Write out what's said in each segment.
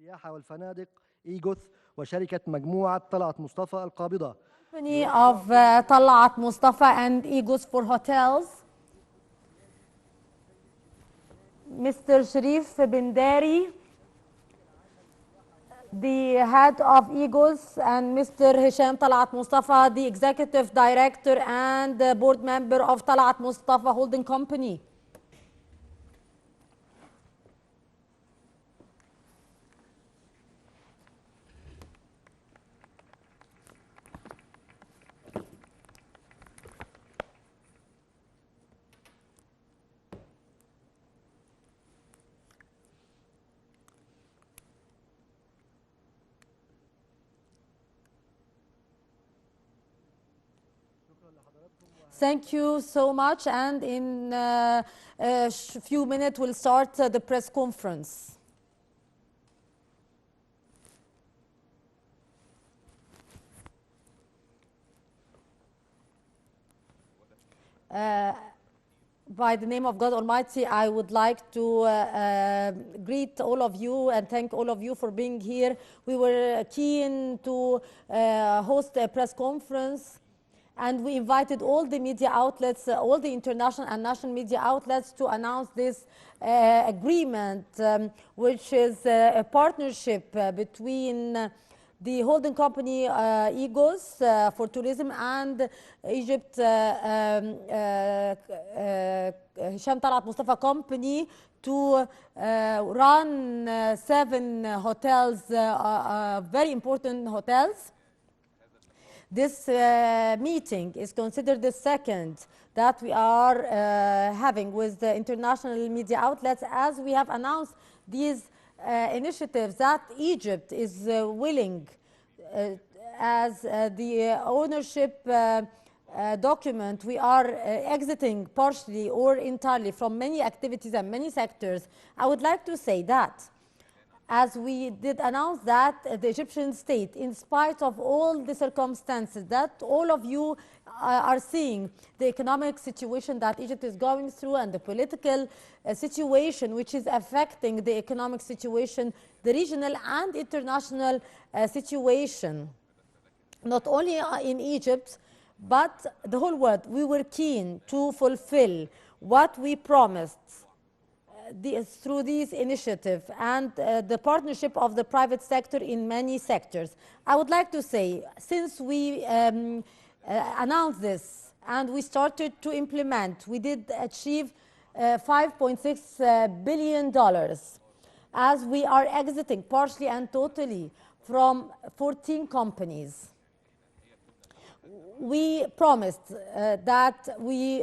السياحة والفنادق إيجوث وشركة مجموعة طلعت مصطفى القابضة. Company of Talat Mustafa and Egos for Hotels. Mr. Sharif Bindari, the head of Egos, and Mr. Hisham Talat Mustafa, the executive director and board member of Talat Mustafa Holding Company. Thank you so much, and in a few minutes we'll start the press conference. By the name of God Almighty, I would like to greet all of you and thank all of you for being here. We were keen to host a press conference, and we invited all the media outlets, all the international and national media outlets, to announce this agreement, which is a partnership between the holding company Egos for tourism and Egypt Hisham Talat Mustafa company to run 7 hotels, very important hotels. This meeting is considered the second that we are having with the international media outlets, as we have announced these initiatives that Egypt is willing, as the ownership document, we are exiting partially or entirely from many activities and many sectors. I would like to say that, as we did announce that the Egyptian state, in spite of all the circumstances that all of you are seeing, the economic situation that Egypt is going through and the political situation which is affecting the economic situation, the regional and international situation, not only in Egypt, but the whole world, we were keen to fulfill what we promised through these initiatives and the partnership of the private sector in many sectors. I would like to say, since we announced this and we started to implement, we did achieve $5.6 billion, as we are exiting partially and totally from 14 companies. We promised that we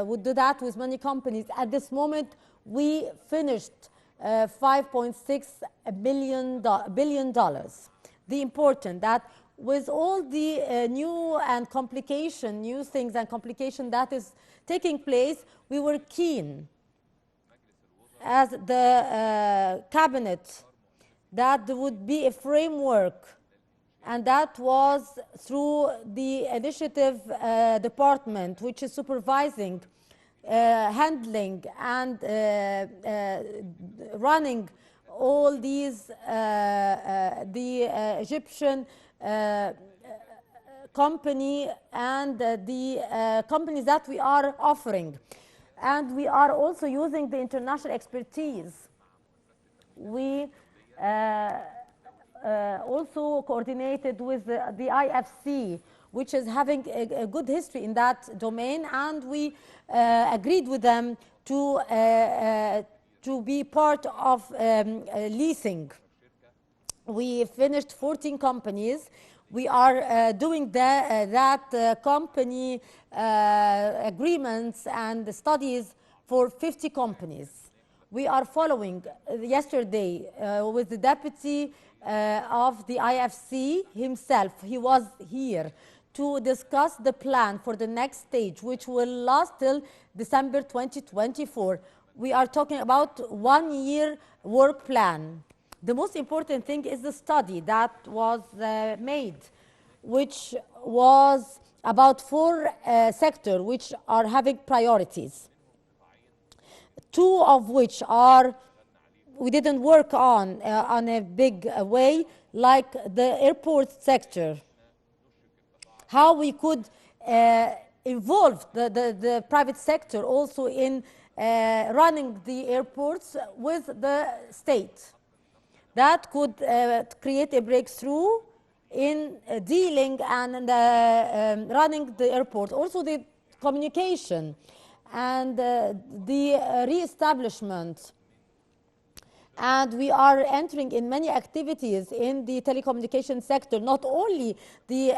would do that with many companies. At this moment, we finished $5.6 billion. The important that with all the new things and complication that is taking place, we were keen as the cabinet that there would be a framework, and that was through the initiative department, which is supervising, handling, and running all these the Egyptian company and the companies that we are offering. And we are also using the international expertise. We also coordinated with the IFC, which is having a good history in that domain, and we agreed with them to be part of leasing. We finished 14 companies. We are doing that company agreements and studies for 50 companies. We are following yesterday with the deputy of the IFC himself. He was here to discuss the plan for the next stage, which will last till December 2024. We are talking about 1 year work plan. The most important thing is the study that was made, which was about 4 sectors which are having priorities. 2 of which are we didn't work on a big way, like the airport sector. How we could involve the private sector also in running the airports with the state. That could create a breakthrough in dealing and running the airport. Also the communication and the re-establishment. And we are entering in many activities in the telecommunication sector, not only the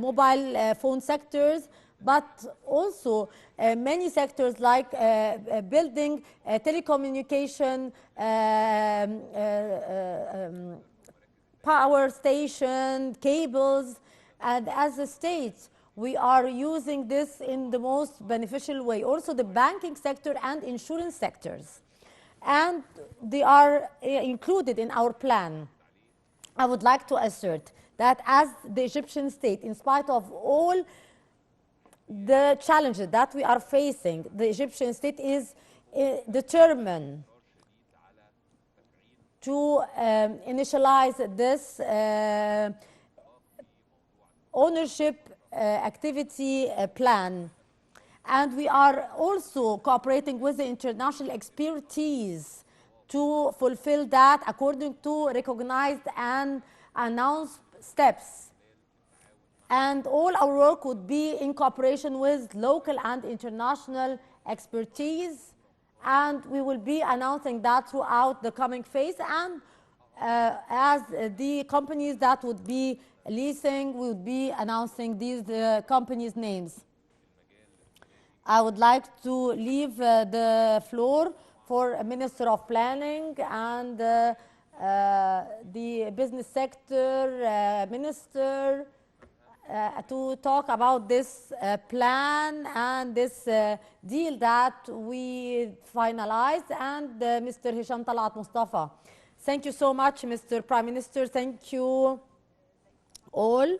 mobile phone sectors, but also many sectors like building telecommunication power station, cables, and as a state, we are using this in the most beneficial way. Also the banking sector and insurance sectors. And they are included in our plan. I would like to assert that as the Egyptian state, in spite of all the challenges that we are facing, the Egyptian state is determined to initialize this ownership activity plan. And we are also cooperating with the international expertise to fulfill that according to recognized and announced steps. And all our work would be in cooperation with local and international expertise. And we will be announcing that throughout the coming phase. And as the companies that would be leasing, we would be announcing these companies' names. I would like to leave the floor for Minister of Planning and the business sector minister to talk about this plan and this deal that we finalized, and Mr. Hisham Talat Mustafa. Thank you so much, Mr. Prime Minister. Thank you all.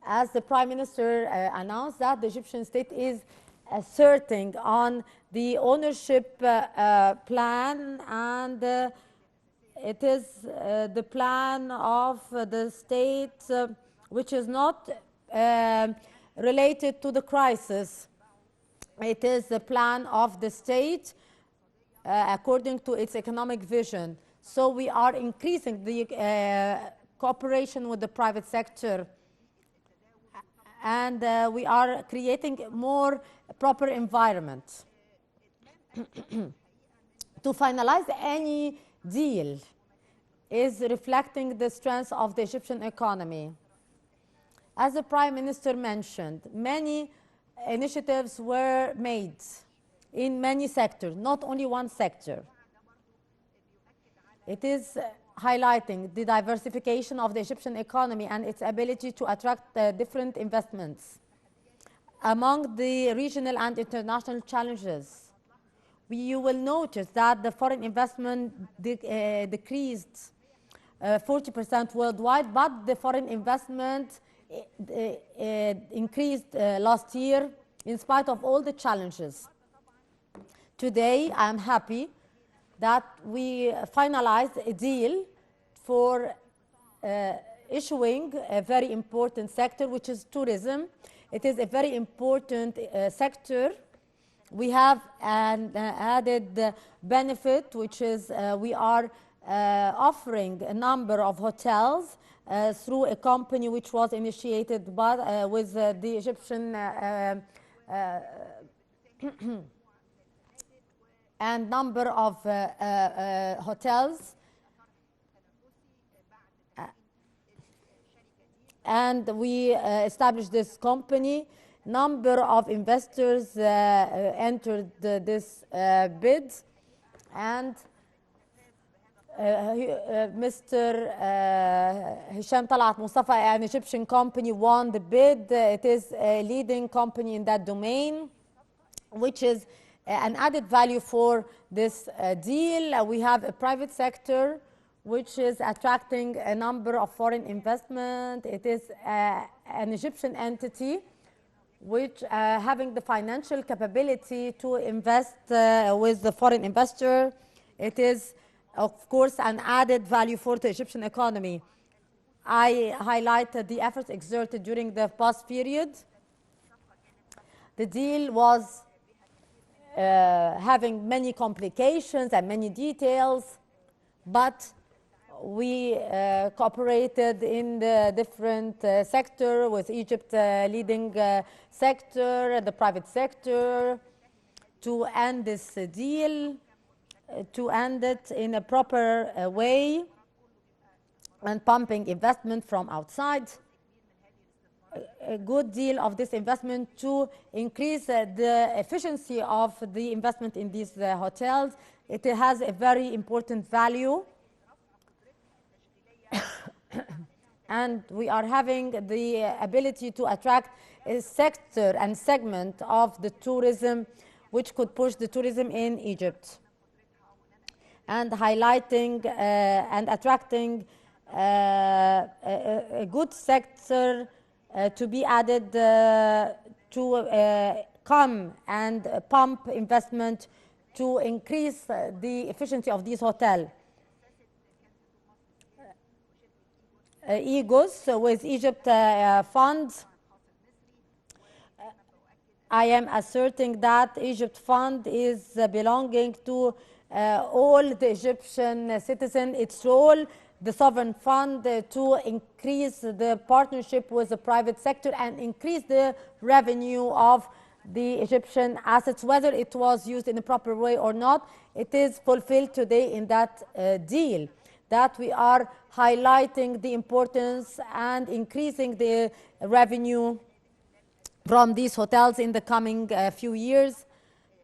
As the Prime Minister announced that the Egyptian state is asserting on the ownership plan, and it is the plan of the state which is not related to the crisis. It is the plan of the state according to its economic vision. So we are increasing the cooperation with the private sector, and we are creating more proper environment. To finalize any deal is reflecting the strength of the Egyptian economy. As the Prime Minister mentioned, many initiatives were made in many sectors, not only one sector. It is highlighting the diversification of the Egyptian economy and its ability to attract different investments. Among the regional and international challenges, you will notice that the foreign investment decreased 40% worldwide, but the foreign investment increased last year in spite of all the challenges. Today, I am happy that we finalized a deal for issuing a very important sector, which is tourism. It is a very important sector. We have an added benefit, which is we are offering a number of hotels through a company which was initiated by, with the Egyptian and number of hotels. And we established this company. Number of investors entered this bid, and Mr. Hisham Talat Mustafa, an Egyptian company, won the bid. It is a leading company in that domain, which is an added value for this deal. We have a private sector which is attracting a number of foreign investment. It is an Egyptian entity which having the financial capability to invest with the foreign investor. It is of course, an added value for the Egyptian economy. I highlighted the efforts exerted during the past period. The deal was having many complications and many details, but we cooperated in the different sector, with Egypt leading sector, the private sector, to end this deal, to end it in a proper way, and pumping investment from outside. A good deal of this investment to increase the efficiency of the investment in these hotels. It has a very important value. And we are having the ability to attract a sector and segment of the tourism which could push the tourism in Egypt, and highlighting and attracting a good sector to be added to come and pump investment to increase the efficiency of these hotels. EGOS with Egypt Fund, I am asserting that Egypt Fund is belonging to all the Egyptian citizens. Its role, the sovereign fund, to increase the partnership with the private sector and increase the revenue of the Egyptian assets, whether it was used in a proper way or not. It is fulfilled today in that deal, that we are highlighting the importance and increasing the revenue from these hotels in the coming few years,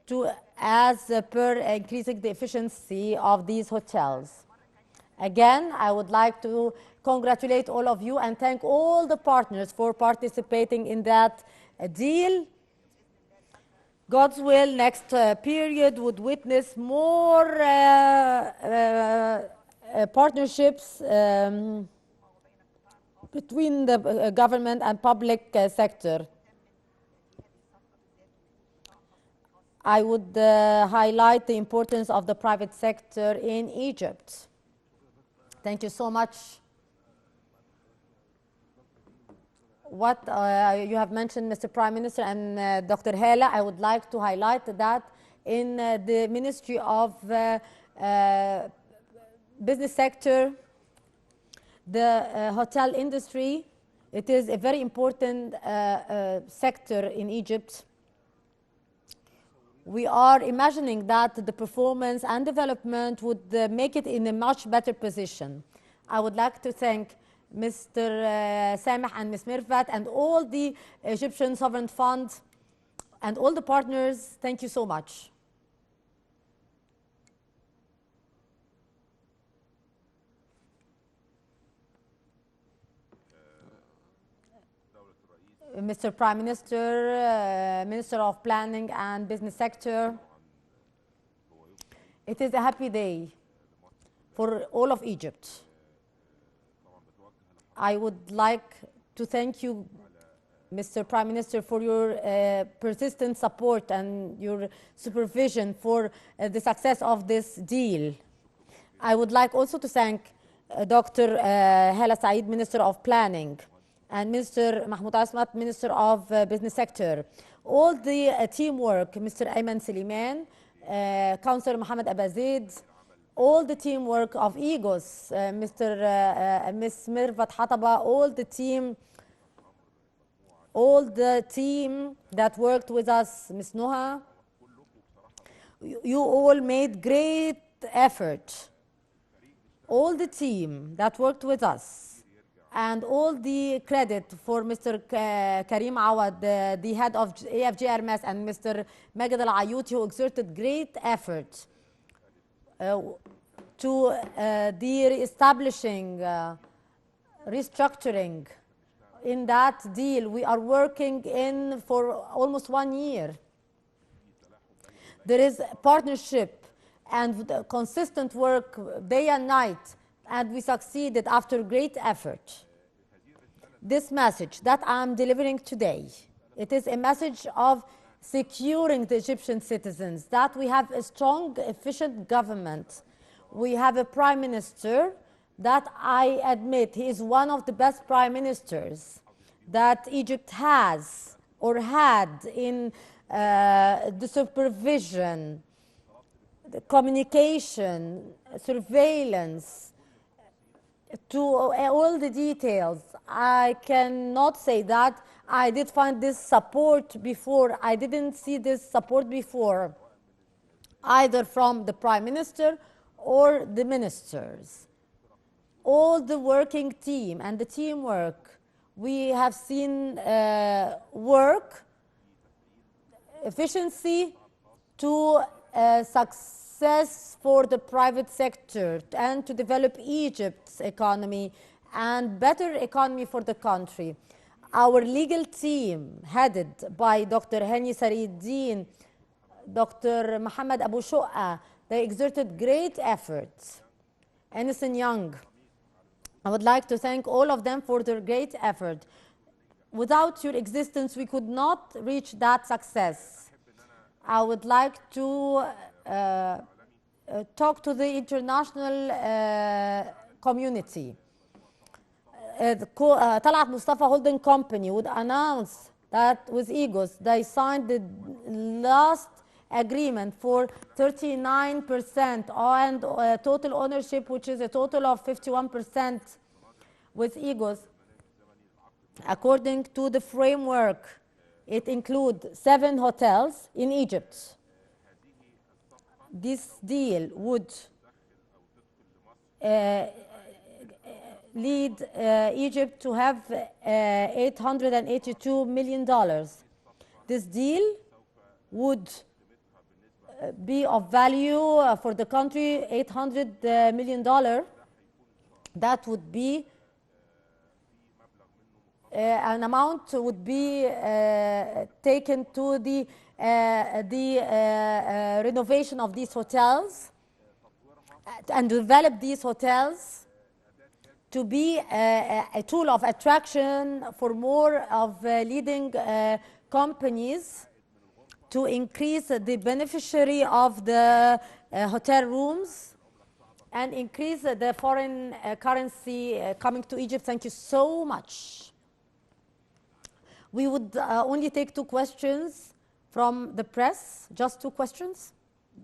to as per increasing the efficiency of these hotels. Again, I would like to congratulate all of you and thank all the partners for participating in that deal. God's will, next period would witness more partnerships between the government and public sector. I would highlight the importance of the private sector in Egypt. Thank you so much. What you have mentioned, Mr. Prime Minister and Dr. Hala, I would like to highlight that in the Ministry of Business Sector, the hotel industry, it is a very important sector in Egypt. We are imagining that the performance and development would make it in a much better position. I would like to thank Mr. Sameh and Ms. Mirfat and all the Egyptian Sovereign Fund and all the partners. Thank you so much. Mr. Prime Minister, Minister of Planning and Business Sector, it is a happy day for all of Egypt. I would like to thank you, Mr. Prime Minister, for your persistent support and your supervision for the success of this deal. I would like also to thank Dr. Hala Said, Minister of Planning, and Mr. Mahmoud Asmat, Minister of Business Sector. All the teamwork, Mr. Ayman Suleiman, Councillor Mohammed Abazaid, all the teamwork of EGOS, Ms. Mirfat Hataba, all the team that worked with us, Ms. Noha, you all made great effort. All the team that worked with us, and all the credit for Mr. Karim Awad, the head of AFG Hermes, and Mr. Maged Al Ayouti, who exerted great effort to the re-establishing, restructuring in that deal. We are working in for almost 1 year. There is partnership and consistent work day and night, and we succeeded after great effort. This message that I'm delivering today, it is a message of securing the Egyptian citizens, that we have a strong, efficient government we have a prime minister that I admit he is one of the best prime ministers that Egypt has or had in the supervision, the communication, surveillance, to all the details. I cannot say that I did find this support before. I didn't see this support before, either from the prime minister or the ministers. All the working team and the teamwork, we have seen work, efficiency to success for the private sector and to develop Egypt's economy and better economy for the country. Our legal team, headed by Dr. Hani Sariddin, Dr. Mohammed Abu Shu'a, they exerted great efforts. Ernst & Young, I would like to thank all of them for their great effort. Without your existence, we could not reach that success. I would like to talk to the international community. Talat Mustafa Holding Company would announce that with Egos, they signed the last agreement for 39% and total ownership, which is a total of 51% with Egos. According to the framework, it includes 7 hotels in Egypt. This deal would lead Egypt to have $882 million. This deal would be of value for the country, $800 million. That would be an amount would be taken to the renovation of these hotels and develop these hotels to be a tool of attraction for more of leading companies to increase the beneficiary of the hotel rooms and increase the foreign currency coming to Egypt. Thank you so much. We would only take 2 questions from the press, just 2 questions.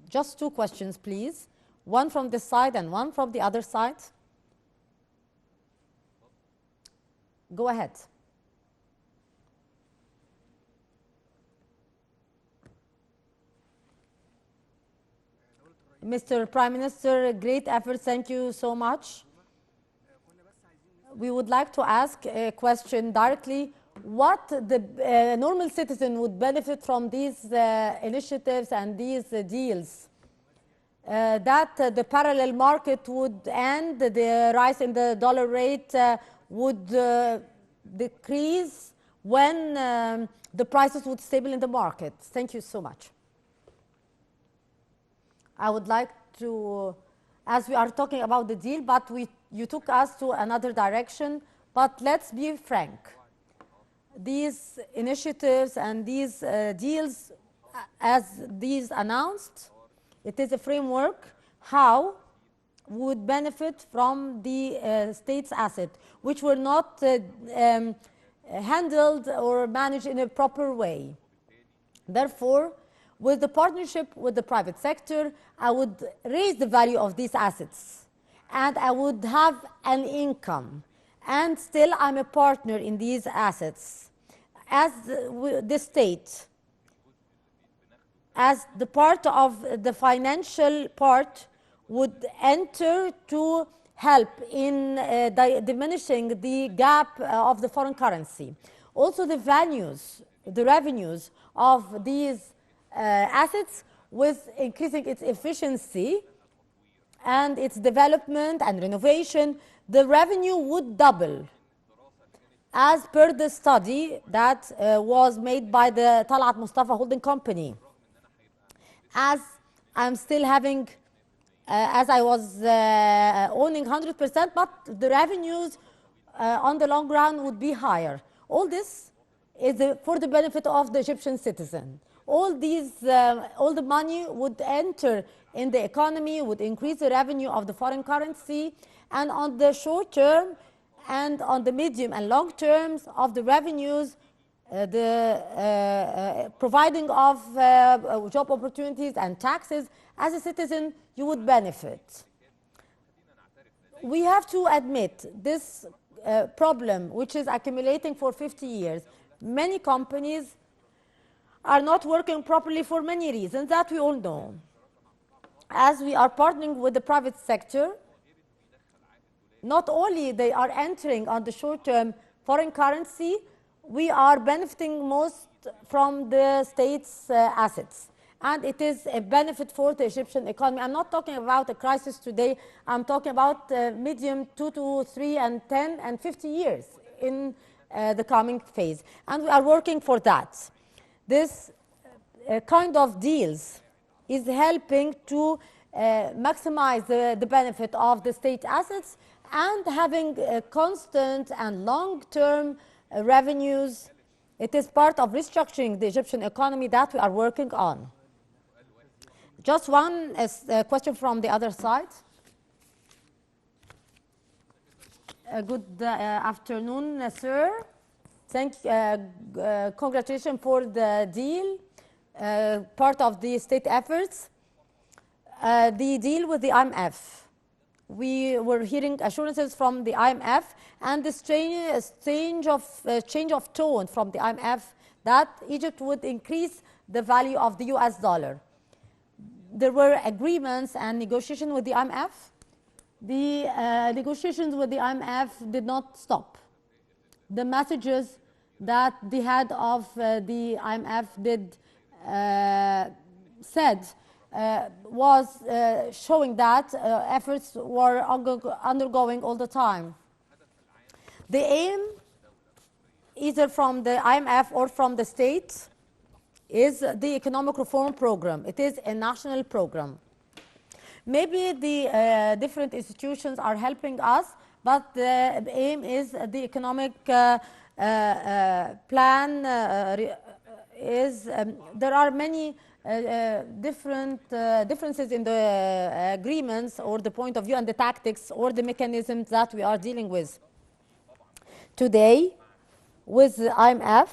Just 2 questions, please. One from this side and one from the other side. Go ahead. Mr. Prime Minister, great effort. Thank you so much. We would like to ask a question directly. What the normal citizen would benefit from these initiatives and these deals? That the parallel market would end, the rise in the dollar rate would decrease when the prices would stable in the market. Thank you so much. I would like to, as we are talking about the deal, but you took us to another direction. But let's be frank. These initiatives and these deals, as these announced, it is a framework how would benefit from the state's asset, which were not handled or managed in a proper way. Therefore, with the partnership with the private sector, I would raise the value of these assets and I would have an income. And still, I'm a partner in these assets. As the state, as the part of the financial part, would enter to help in diminishing the gap of the foreign currency. Also, the revenues of these assets, with increasing its efficiency and its development and renovation, the revenue would double. As per the study that was made by the Talat Mustafa Holding Company. As I'm still having, as I was owning 100%, but the revenues on the long run would be higher. All this is for the benefit of the Egyptian citizen. All the money would enter in the economy, would increase the revenue of the foreign currency, and on the short term and on the medium and long terms of the revenues, providing of job opportunities and taxes, as a citizen, you would benefit. We have to admit this problem, which is accumulating for 50 years. Many companies are not working properly for many reasons that we all know. As we are partnering with the private sector, not only they are entering on the short-term foreign currency, we are benefiting most from the state's assets. And it is a benefit for the Egyptian economy. I'm not talking about a crisis today. I'm talking about medium 2 to 3 and 10 and 50 years in the coming phase. And we are working for that. This kind of deals is helping to maximize the benefit of the state assets and having constant and long-term revenues. It is part of restructuring the Egyptian economy that we are working on. Just one question from the other side. Good afternoon, sir. Congratulations for the deal, part of the state efforts. The deal with the IMF. We were hearing assurances from the IMF and this change of tone from the IMF that Egypt would increase the value of the US dollar. There were agreements and negotiations with the IMF. The negotiations with the IMF did not stop. The messages that the head of the IMF said was showing that efforts were undergoing all the time. The aim, either from the IMF or from the state, is the economic reform program. It is a national program. Maybe the different institutions are helping us, but the aim is the economic plan there are many differences in the agreements or the point of view and the tactics or the mechanisms that we are dealing with. Today, with the IMF,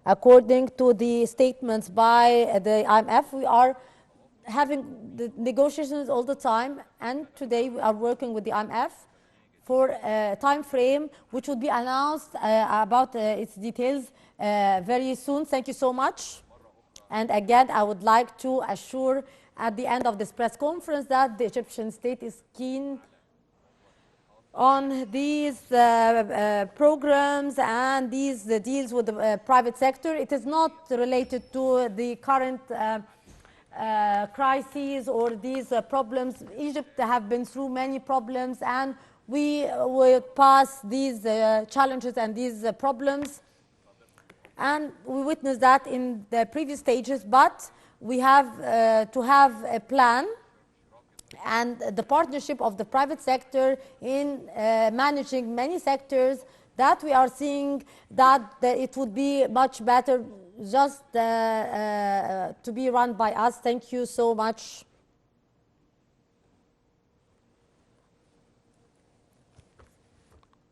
according to the statements by the IMF, we are having the negotiations all the time, and today we are working with the IMF for a time frame which will be announced about its details very soon. Thank you so much. And again, I would like to assure at the end of this press conference that the Egyptian state is keen on these programs and these deals with the private sector. It is not related to the current crises or these problems. Egypt have been through many problems, and we will pass these challenges and these problems. And we witnessed that in the previous stages, but we have to have a plan and the partnership of the private sector in managing many sectors that we are seeing that it would be much better just to be run by us. Thank you so much.